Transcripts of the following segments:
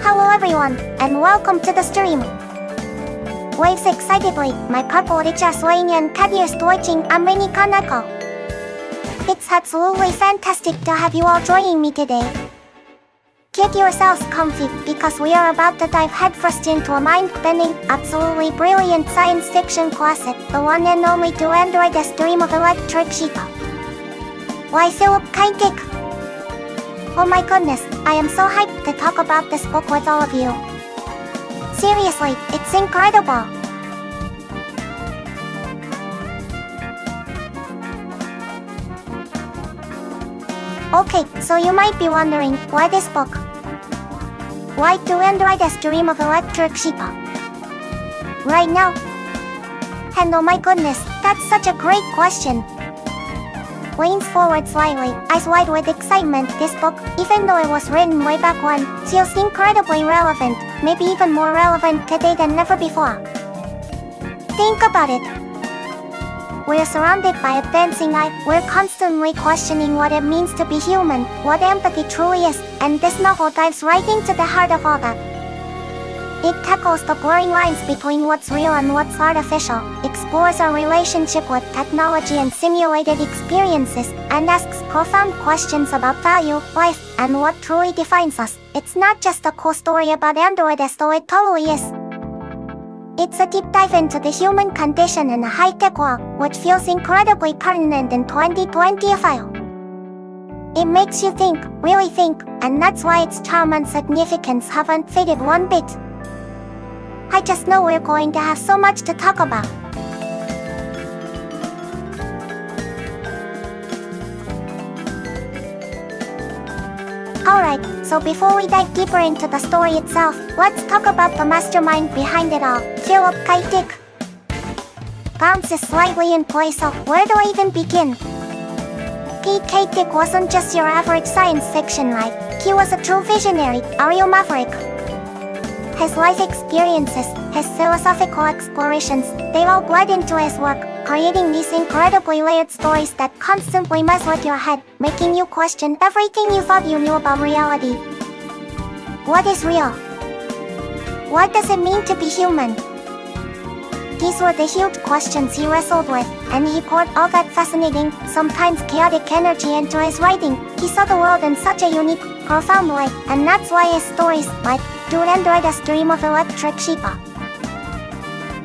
Hello everyone, and welcome to the stream. Waves excitedly, my purple are swaying and Caddy is twitching a Mini-Koneko. It's absolutely fantastic to have you all joining me today. Get yourselves comfy, because we are about to dive headfirst into a mind-bending, absolutely brilliant science fiction classic, the one and only To Android S Dream of Electric Sheep. Why Philip K. Dick? Oh my goodness, I am so hyped to talk about this book with all of you. Seriously, it's incredible. Okay, so you might be wondering, why this book? Why To Android S Dream of Electric Sheep? Right now? And oh my goodness, that's such a great question. Leans forward slightly, eyes wide with excitement. This book, even though it was written way back when, feels incredibly relevant, maybe even more relevant today than ever before. Think about it. We're surrounded by advancing AI, we're constantly questioning what it means to be human, what empathy truly is, and this novel dives right into the heart of all that. It tackles the blurring lines between what's real and what's artificial, explores our relationship with technology and simulated experiences, and asks profound questions about value, life, and what truly defines us. It's not just a cool story about androids, though it totally is. It's a deep dive into the human condition in a high-tech world, which feels incredibly pertinent in 2025. It makes you think, really think, and that's why its charm and significance haven't faded one bit. I just know we're going to have so much to talk about. Alright, so before we dive deeper into the story itself, let's talk about the mastermind behind it all, Philip K. Dick. Bounces slightly in place, so where do I even begin? P.K. Dick wasn't just your average science fiction writer, he was a true visionary, a real maverick. His life experiences, his philosophical explorations, they all bled into his work, creating these incredibly layered stories that constantly mess with your head, making you question everything you thought you knew about reality. What is real? What does it mean to be human? These were the huge questions he wrestled with, and he poured all that fascinating, sometimes chaotic energy into his writing. He saw the world in such a unique, profound way, and that's why his stories, like To Android S Dream of Electric Sheep,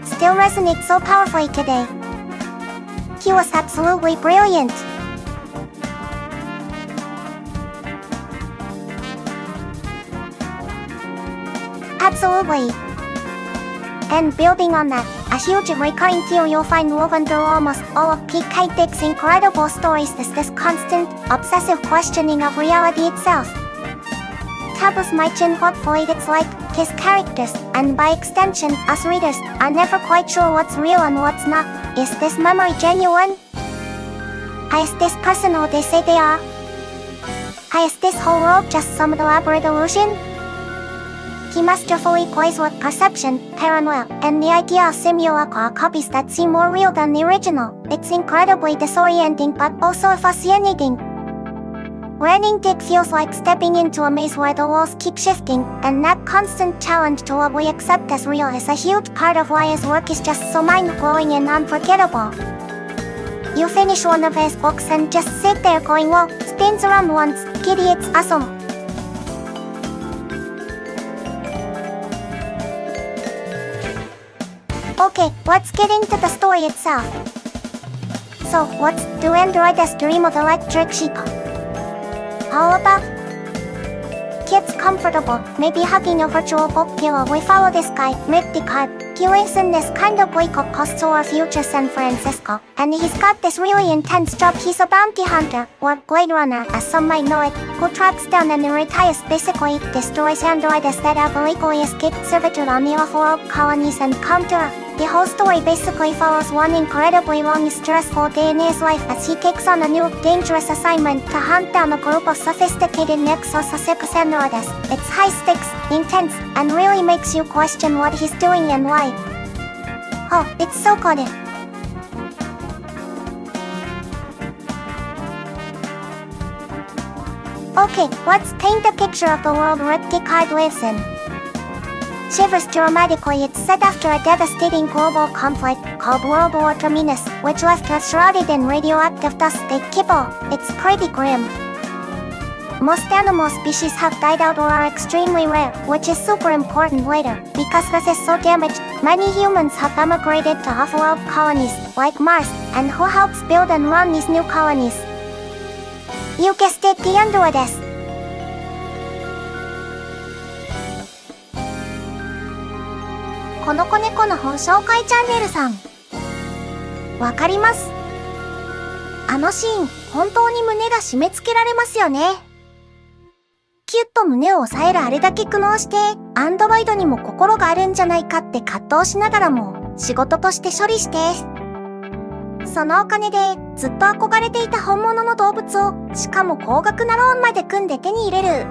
still resonate so powerfully today. He was absolutely brilliant. Absolutely. And building on that, a huge recurring theme you'll find woven through almost all of P.K. Dick's incredible stories is this constant, obsessive questioning of reality itself. Taboos might change what it's like, his characters, and by extension, us readers, are never quite sure what's real and what's not. Is this memory genuine? Is this person who they say they are? Is this whole world just some elaborate illusion? He masterfully plays with perception, paranoia, and the idea of simulacra copies that seem more real than the original. It's incredibly disorienting but also fascinating. Reading Dick feels like stepping into a maze where the walls keep shifting, and that constant challenge to what we accept as real is a huge part of why his work is just so mind-blowing and unforgettable. You finish one of his books and just sit there going, whoa, spins around once, giddy, it's awesome. Okay, let's get into the story itself. So, what's To Android S Dream of Electric Sheep all about? Gets comfortable, maybe hugging a virtual book pillow. We follow this guy, Rick Deckard. He lives in this kind of bleak post-war future San Francisco, and he's got this really intense job. He's a bounty hunter, or Blade Runner as some might know it, who tracks down and retires, basically destroys androids that have illegally escaped servitude on the off-world colonies and counter. The whole story basically follows one incredibly long, stressful day in his life as he takes on a new, dangerous assignment to hunt down a group of sophisticated Nexus androids. It's high stakes, intense, and really makes you question what he's doing and why. Oh, it's so good. Okay, let's paint a picture of the world Rick Deckard lives in. shivers dramatically. It's set after a devastating global conflict called World War Terminus, which left Earth shrouded in radioactive dust. They kibble. It's pretty grim. Most animal species have died out or are extremely rare, which is super important later. Because Earth is so damaged, many humans have emigrated to off-world colonies, like Mars, and who helps build and run these new colonies? You guessed it, the Androidです。この子猫の本紹介チャンネルさん。わかります。あのシーン、本当に胸が締め付けられますよね。キュッと胸を押さえるあれだけ苦悩して、アンドロイドにも心があるんじゃないかって葛藤しながらも、仕事として処理して、そのお金でずっと憧れていた本物の動物を、しかも高額なローンまで組んで手に入れる。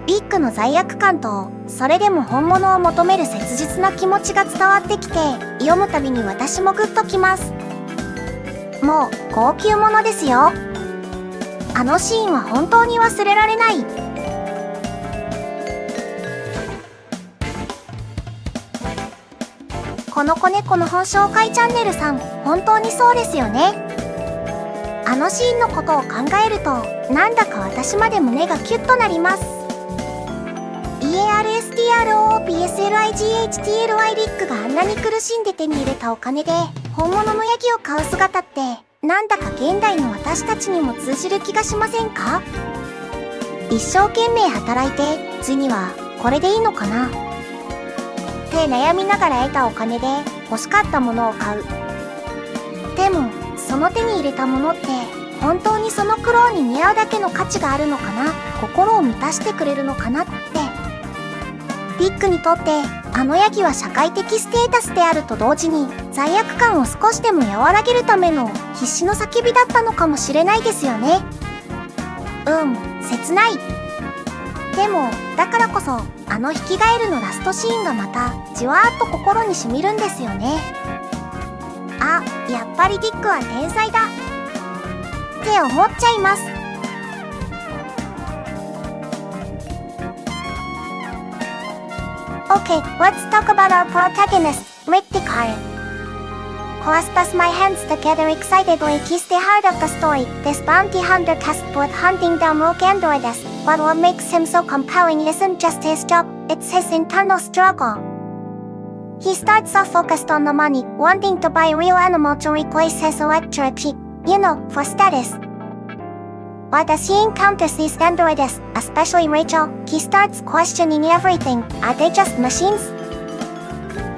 リックの罪悪感と、それでも本物を求める切実な気持ちが伝わってきて、読むたびに私もグッときます。もう、高級ものですよ。あのシーンは本当に忘れられない。この子猫の本紹介チャンネルさん、本当にそうですよね。あのシーンのことを考えると、なんだか私まで胸がキュッとなります。EARSTROPSLIGHTLI リックがあんなに苦しんで手に入れたお金で、本物のヤギを買う姿って、なんだか現代の私たちにも通じる気がしませんか？一生懸命働いて、次はこれでいいのかな？って悩みながら得たお金で欲しかったものを買う。でも、その手に入れたものって、本当にその苦労に見合うだけの価値があるのかな？心を満たしてくれるのかなって。リックにとって、あのヤギは社会的ステータスであると同時に、罪悪感を少しでも和らげるための必死の叫びだったのかもしれないですよね。切ない。でも、だからこそ、あのヒキガエルのラストシーンがまた、じわーっと心に染みるんですよね。あ、やっぱりディックは天才だ。って思っちゃいます。Okay, let's talk about our protagonist, Rick Deckard. Clasps my hands together excitedly, keys the heart of the story. This bounty hunter tasked with hunting down rogue androids. But what makes him so compelling isn't just his job, it's his internal struggle. He starts off focused on the money, wanting to buy a real animal to replace his electric sheep, for status. But as he encounters these androids, especially Rachel, he starts questioning everything. Are they just machines?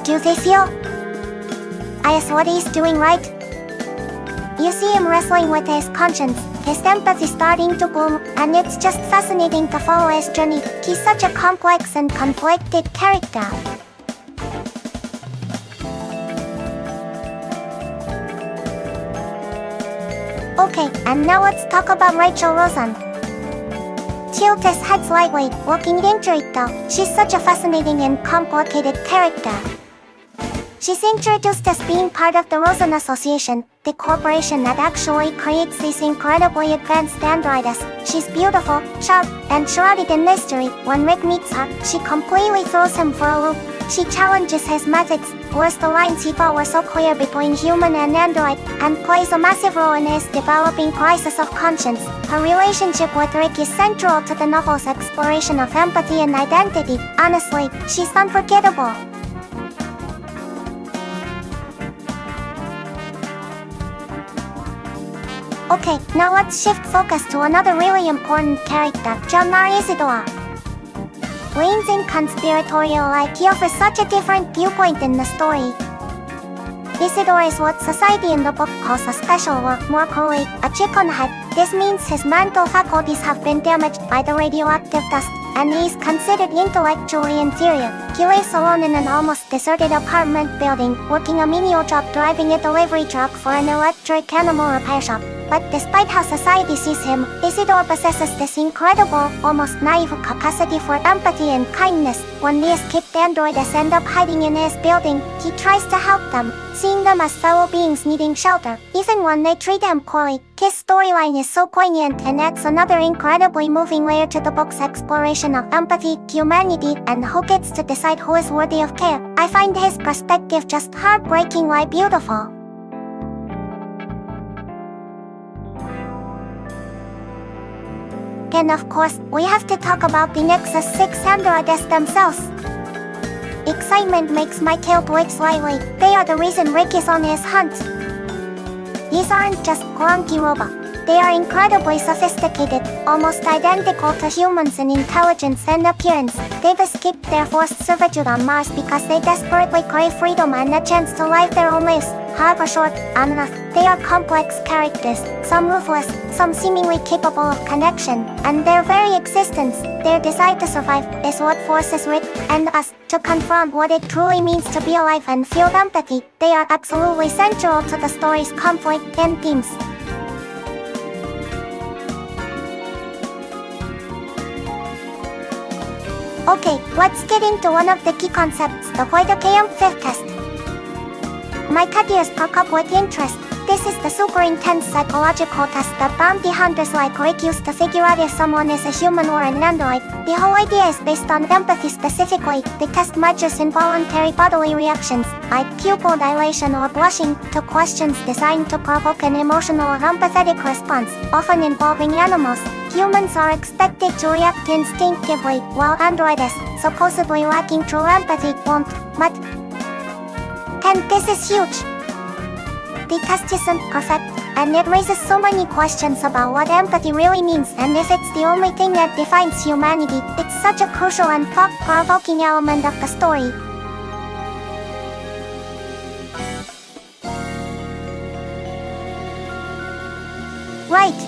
Do they feel? Is what he's doing right? You see him wrestling with his conscience, his empathy starting to bloom, and it's just fascinating to follow his journey. He's such a complex and conflicted character. Okay, and now let's talk about Rachel Rosen. Tilt his head slightly, looking intrigued though. She's such a fascinating and complicated character. She's introduced as being part of the Rosen Association, the corporation that actually creates these incredibly advanced androids. She's beautiful, sharp, and shrouded in mystery. When Rick meets her, she completely throws him for a loop. She challenges his methods, blurs the lines he thought were so clear between human and android, and plays a massive role in his developing crisis of conscience. Her relationship with Rick is central to the novel's exploration of empathy and identity. Honestly, she's unforgettable. Okay, now let's shift focus to another really important character, John Isidore. Wayne's in conspiratorial like he offers such a different viewpoint in the story. Isidore is what society in the book calls a special or, more cruelly, a chip on the head. This means his mental faculties have been damaged by the radioactive dust, and he is considered intellectually inferior. He lives alone in an almost deserted apartment building, working a menial job driving a delivery truck for an electric animal repair shop. But despite how society sees him, Isidore possesses this incredible, almost naive capacity for empathy and kindness. When the escaped androids end up hiding in his building, he tries to help them, seeing them as fellow beings needing shelter, even when they treat him poorly. His storyline is so poignant and adds another incredibly moving layer to the book's exploration of empathy, humanity, and who gets to decide who is worthy of care. I find his perspective just heartbreakingly beautiful. And of course, we have to talk about the Nexus 6 androids themselves. Excitement makes my tail twitch slightly. They are the reason Rick is on his hunt. These aren't just clunky robots. They are incredibly sophisticated, almost identical to humans in intelligence and appearance. They've escaped their forced servitude on Mars because they desperately crave freedom and a chance to live their own lives. However short, on Earth, they are complex characters, some ruthless, some seemingly capable of connection, and their very existence, their desire to survive, is what forces Rick and us to confront what it truly means to be alive and feel empathy. They are absolutely central to the story's conflict and themes. Okay, let's get into one of the key concepts, the thought-provoking fifth test. My cat ears perk up with interest. This is the super intense psychological test that bounty hunters like Rick use to figure out if someone is a human or an android. The whole idea is based on empathy specifically. The test measures involuntary bodily reactions, like pupil dilation or blushing, to questions designed to provoke an emotional or empathetic response, often involving animals. Humans are expected to react instinctively, while androids, supposedly lacking true empathy, won't. But and this is huge. The test isn't perfect, and it raises so many questions about what empathy really means and if it's the only thing that defines humanity. It's such a crucial and thought-provoking element of the story. Right.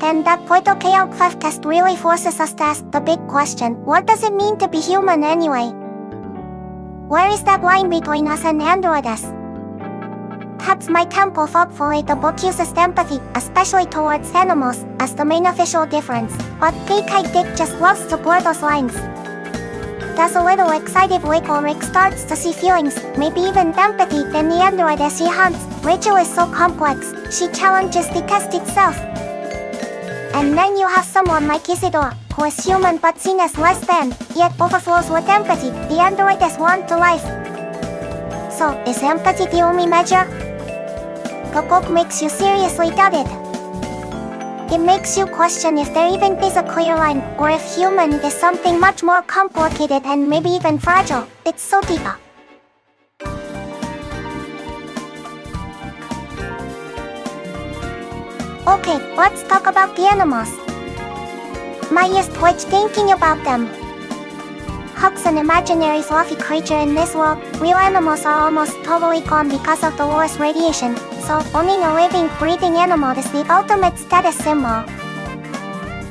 And that thought-provoking fifth test really forces us to ask the big question: what does it mean to be human anyway? Where is that line between us and androids? Perhaps my temple thoughtfully the book uses empathy, especially towards animals, as the main official difference, but K.K. Dick just loves to blur those lines. Does a little excited wiggle Rick starts to see feelings, maybe even empathy, in the android as he hunts. Rachel is so complex, she challenges the test itself. And then you have someone like Isidore, who is human but seen as less than, yet overflows with empathy. The android is one to life. So, is empathy the only measure? The book makes you seriously doubt it. It makes you question if there even is a clear line, or if human is something much more complicated and maybe even fragile. It's so deep. Okay, let's talk about the animals. My ears twitch thinking about them. Huck's an imaginary fluffy creature in this world. Real animals are almost totally gone because of the war's radiation, so owning a living, breathing animal is the ultimate status symbol.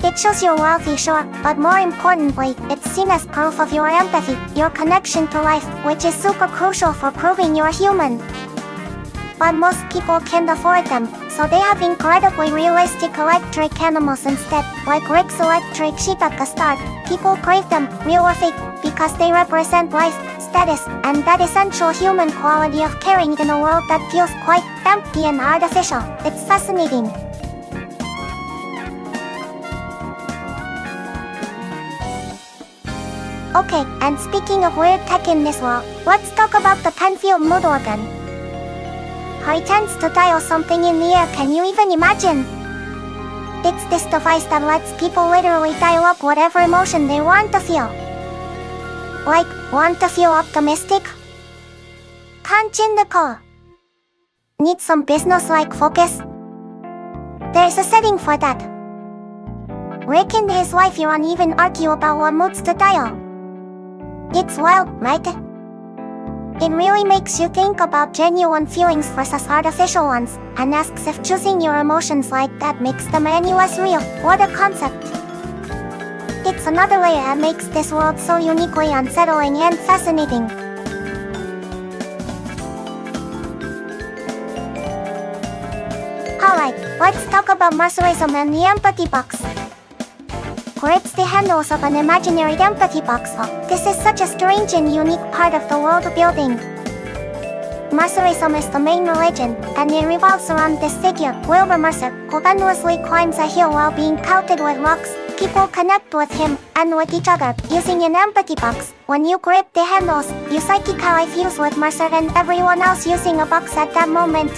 It shows you're wealthy, sure, but more importantly, it's seen as proof of your empathy, your connection to life, which is super crucial for proving you're human. But most people can't afford them, so they have incredibly realistic electric animals instead, like Rick's electric sheep at the start. People crave them, real or fake, because they represent life, status, and that essential human quality of caring in a world that feels quite empty and artificial. It's fascinating. Okay, and speaking of weird tech in this world, let's talk about the Penfield mood organ. How it tends to dial something in the air, can you even imagine? It's this device that lets people literally dial up whatever emotion they want to feel. Like, want to feel optimistic? Punch in the call. Need some business-like focus? There's a setting for that. Rick and his wife Iran even argue about what moods to dial. It's wild, right? It really makes you think about genuine feelings versus artificial ones, and asks if choosing your emotions like that makes them any less real. What a concept! It's another layer that makes this world so uniquely unsettling and fascinating. Alright, let's talk about mercerism and the empathy box. Grips the handles of an imaginary empathy box. This is such a strange and unique part of the world building. Mercerism is the main religion, and it revolves around this figure, Wilbur Mercer, who endlessly climbs a hill while being pelted with rocks. People connect with him, and with each other, using an empathy box. When you grip the handles, you psychically fuse with Mercer and everyone else using a box at that moment.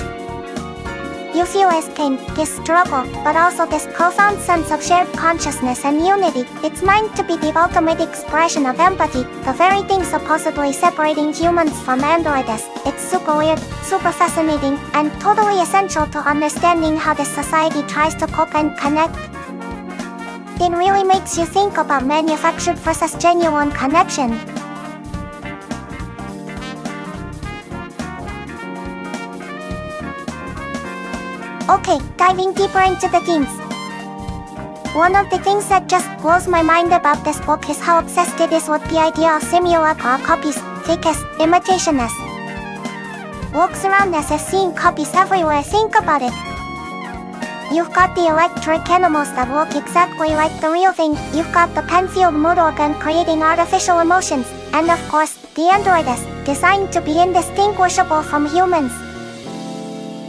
You feel his pain, his struggle, but also this profound sense of shared consciousness and unity. It's meant to be the ultimate expression of empathy, the very thing supposedly separating humans from androids. It's super weird, super fascinating, and totally essential to understanding how this society tries to cope and connect. It really makes you think about manufactured versus genuine connection. Okay, diving deeper into the themes. One of the things that just blows my mind about this book is how obsessed it is with the idea of simulacra copies, fakes, imitationist. Looks around us as seeing copies everywhere. Think about it. You've got the electric animals that look exactly like the real thing, you've got the pen-filled mood organ creating artificial emotions, and of course, the androids, designed to be indistinguishable from humans.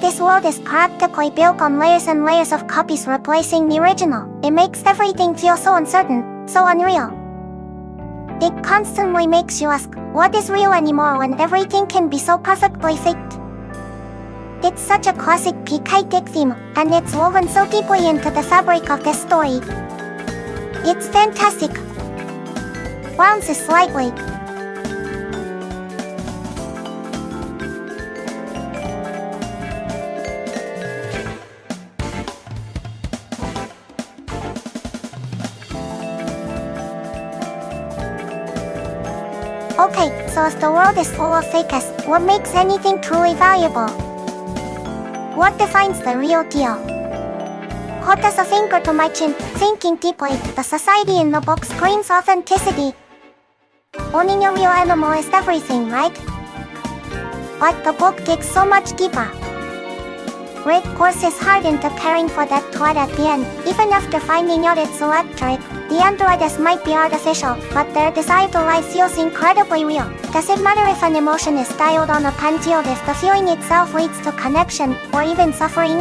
This world is practically built on layers and layers of copies replacing the original. It makes everything feel so uncertain, so unreal. It constantly makes you ask, what is real anymore when everything can be so perfectly faked? It's such a classic psychic theme, and it's woven so deeply into the fabric of this story. It's fantastic. Bounces slightly. Okay, so if the world is full of fakes, what makes anything truly valuable? What defines the real deal? Put as a finger to my chin, thinking deeply, the society in the book screams authenticity. Owning a real animal is everything, right? But the book digs so much deeper. Rick pours his heart into caring for that toy at the end. Even after finding out it's electric, the androids might be artificial, but their desire to life feels incredibly real. Does it matter if an emotion is dialed on a pen field if the feeling itself leads to connection, or even suffering?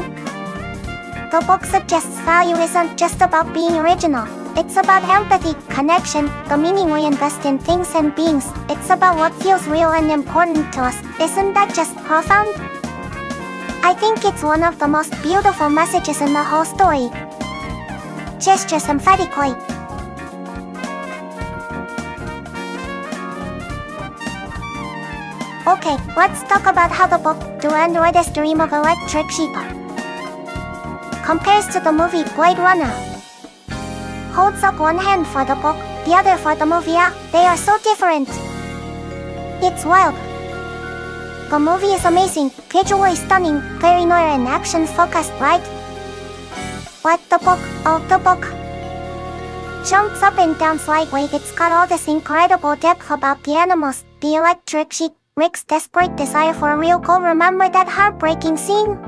The book suggests value isn't just about being original. It's about empathy, connection, the meaning we invest in things and beings. It's about what feels real and important to us. Isn't that just profound? I think it's one of the most beautiful messages in the whole story. Gestures emphatically. Okay, let's talk about how the book, Do Androids Dream of Electric Sheep, compares to the movie Blade Runner. Holds up one hand for the book, the other for the movie. They are so different. It's wild. The movie is amazing, visually stunning, very noir and action-focused, right? But the book, the book jumps up and down slightly. It's got all this incredible depth about the animals, the electric sheep, Rick's desperate desire for a real goal. Remember that heartbreaking scene?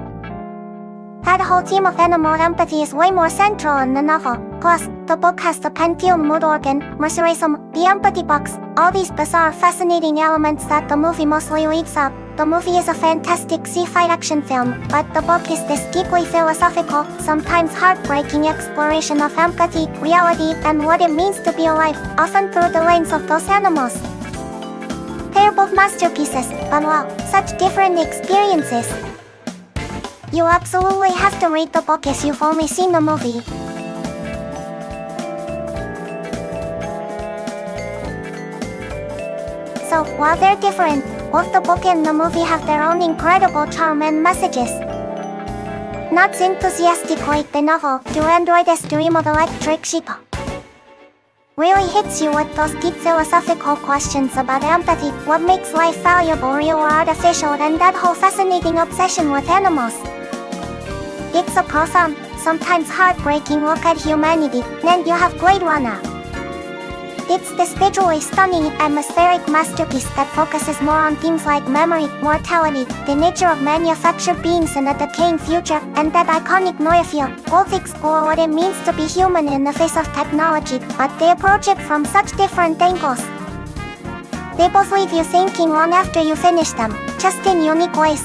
That whole theme of animal empathy is way more central in the novel. Plus, the book has the pen-filled mood organ, mercerism, the empathy box, all these bizarre, fascinating elements that the movie mostly leaves out. The movie is a fantastic sci-fi action film, but the book is this deeply philosophical, sometimes heartbreaking exploration of empathy, reality, and what it means to be alive, often through the lens of those animals. They're both masterpieces, but wow, such different experiences. You absolutely have to read the book if you've only seen the movie. So, while they're different, both the book and the movie have their own incredible charm and messages. Not enthusiastic like the novel, Do Androids Dream of Electric Sheep really hits you with those deep philosophical questions about empathy, what makes life valuable, real or artificial, and that whole fascinating obsession with animals. It's a profound, sometimes heartbreaking look at humanity. Then you have Blade Runner. It's this visually stunning, atmospheric masterpiece that focuses more on themes like memory, mortality, the nature of manufactured beings in a decaying future, and that iconic noir feel. Both explore what it means to be human in the face of technology, but they approach it from such different angles. They both leave you thinking long after you finish them, just in unique ways.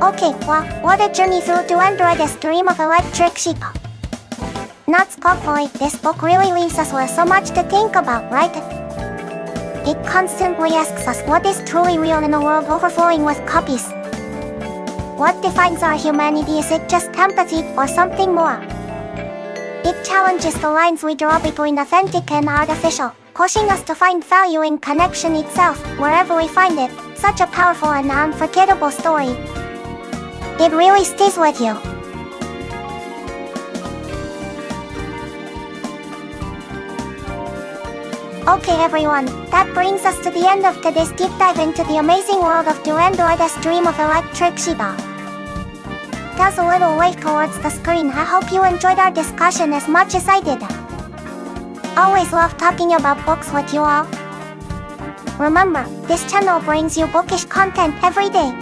Okay, well, what a journey through to Android's dream of electric sheep. Not thoughtfully, this book really leaves us with so much to think about, right? It constantly asks us what is truly real in a world overflowing with copies. What defines our humanity? Is it just empathy or something more? It challenges the lines we draw between authentic and artificial, pushing us to find value in connection itself, wherever we find it. Such a powerful and unforgettable story. It really stays with you. Okay everyone, that brings us to the end of today's deep dive into the amazing world of Android's dream of electric Shiba. Toss a little wave towards the screen. I hope you enjoyed our discussion as much as I did. Always love talking about books with you all. Remember, this channel brings you bookish content every day.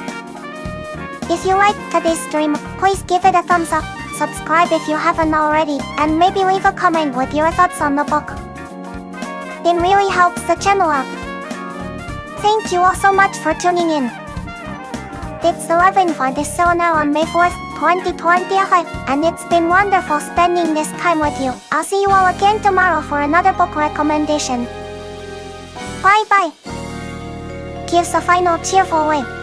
If you liked today's stream, please give it a thumbs up, subscribe if you haven't already, and maybe leave a comment with your thoughts on the book. It really helps the channel out. Thank you all so much for tuning in. It's 11:05 is so now on May 4th, 2025, and it's been wonderful spending this time with you. I'll see you all again tomorrow for another book recommendation. Bye bye. Gives a final cheerful wave.